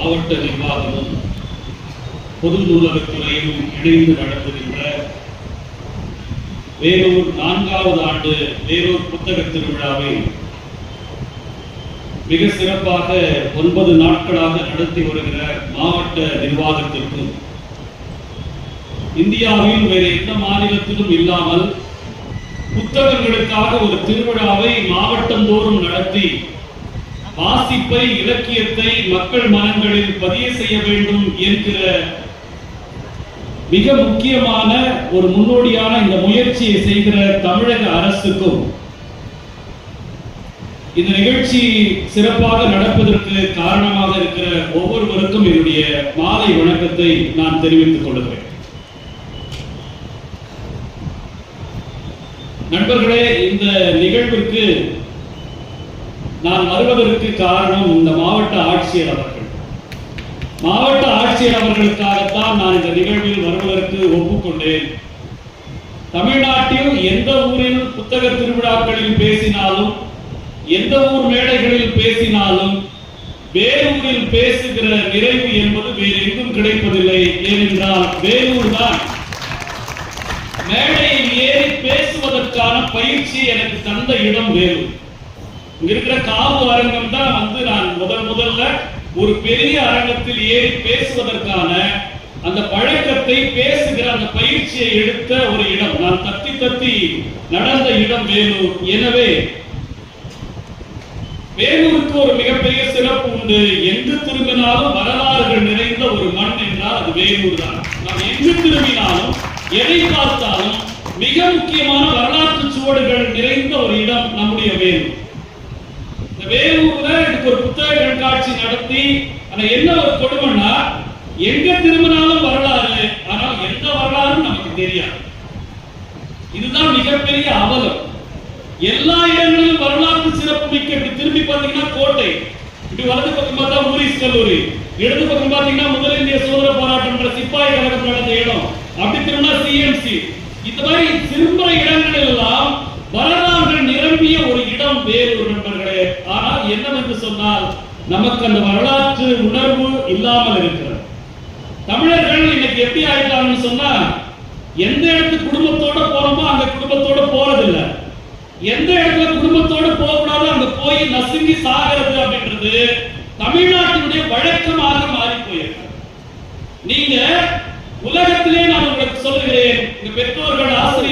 மாவட்ட நிர்வாகமும் பொது நூலகத்துறையும் இணைந்து நடத்துகின்ற வேலூர் 4வது ஆண்டு வேலூர் புத்தக திருவிழாவை மிக சிறப்பாக 9 நாட்களாக நடத்தி வருகிற மாவட்ட நிர்வாகத்திற்கும் இந்தியாவில் வேறு எந்த மாநிலத்திலும் இல்லாமல் புத்தகங்களுக்காக ஒரு திருவிழாவை மாவட்டந்தோறும் நடத்தி வாசிப்பை இலக்கியத்தை மக்கள் மனங்களில் பதிய செய்ய வேண்டும் என்கிற மிக முக்கியமான ஒரு முன்னோடியான இந்த முயற்சியை செய்கிற தமிழக அரசுக்கும் இந்த நிகழ்ச்சி சிறப்பாக நடப்பதற்கு காரணமாக இருக்கிற ஒவ்வொருவருக்கும் என்னுடைய மாலை வணக்கத்தை நான் தெரிவித்துக் கொள்கிறேன். நண்பர்களே, இந்த நிகழ்விற்கு நான் வருவதற்கு காரணம் இந்த மாவட்ட ஆட்சியர் அவர்கள். மாவட்ட ஆட்சியர் அவர்களுக்காகத்தான் நான் இந்த நிகழ்வில் வருவதற்கு ஒப்புக்கொண்டேன். தமிழ்நாட்டில் எந்த ஊரில் புத்தக திருவிழாக்களில் பேசினாலும், எந்த ஊர் மேடைகளில் பேசினாலும் வேலூரில் பேசுகிற நிறைவு என்பது வேறு எங்கும் கிடைப்பதில்லை. ஏனென்றால் வேலூர் தான் மேடையில் ஏறி பேசுவதற்கான பயிற்சி எனக்கு தந்த இடம் வேலூர். இங்க இருக்கிற காவு அரங்கம் தான் நான் முதல்ல ஒரு பெரிய அரங்கத்தில் ஏறி பேசுவதற்கான அந்த பழக்கத்தை பேசுகிற அந்த பயிற்சியை எடுத்த ஒரு இடம். நான் தத்தி நடந்த இடம் வேலூர். எனவே வேலூருக்கு ஒரு மிகப்பெரிய சிறப்பு உண்டு. எங்கு திரும்பினாலும் வரலாறுகள் நிறைந்த ஒரு மண் என்றால் அது வேலூர் தான். நாம் எங்கு திரும்பினாலும் எதை பார்த்தாலும் மிக முக்கியமான வரலாற்று சுவடுகள் நிறைந்த ஒரு இடம் நம்முடைய வேலூர். இந்த வேலூர்ல இதுக்கு ஒரு புத்தக கண்காட்சி நடத்தி, ஆனா என்ன ஒரு கொடுமைன்னா, எங்க திரும்பினாலும் வரலாறு, ஆனால் எந்த வரலாறும் நமக்கு தெரியாது. இதுதான் மிகப்பெரிய அவலம். எல்லா இடங்களிலும் வரலாற்று சிறப்பு மிக்க. இப்படி திரும்பி பார்த்தீங்கன்னா கோட்டை, இப்படி வலது பக்கம் பார்த்தா ஊரிஸ் கல்லூரி, இடது பக்கம் பார்த்தீங்கன்னா முதல் இந்திய சுதந்திர போராட்டம் சிப்பாய் கழகம் நடந்த இடம், அப்படி திரும்பினா சிஎம்சி. இந்த மாதிரி திரும்புற இடங்கள் எல்லாம் வரலாறுகள் நிரம்பிய ஒரு இடம் வேலூர் நண்பர்களே. ஆனால் என்னவென்று சொன்னால், நமக்கு அந்த வரலாற்று உணர்வு இல்லாமல் இருக்கிறது. தமிழர்கள் இன்னைக்கு எப்படி ஆயிட்டாங்கன்னு சொன்னா, எந்த இடத்துக்கு குடும்பத்தோட போறோமோ அங்க குடும்பத்தோட போறதில்லை, எந்த இடத்துல குடும்பத்தோட போகக்கூடாது அங்க போய் நசுங்கி சாகிறது அப்படின்றது தமிழ்நாட்டினுடைய வழக்கமாக மாறி போயிருக்கு. நீங்க உலகத்திலே நான் உங்களுக்கு சொல்லுகிறேன், பெற்றோர்கள் ஆசிரியர்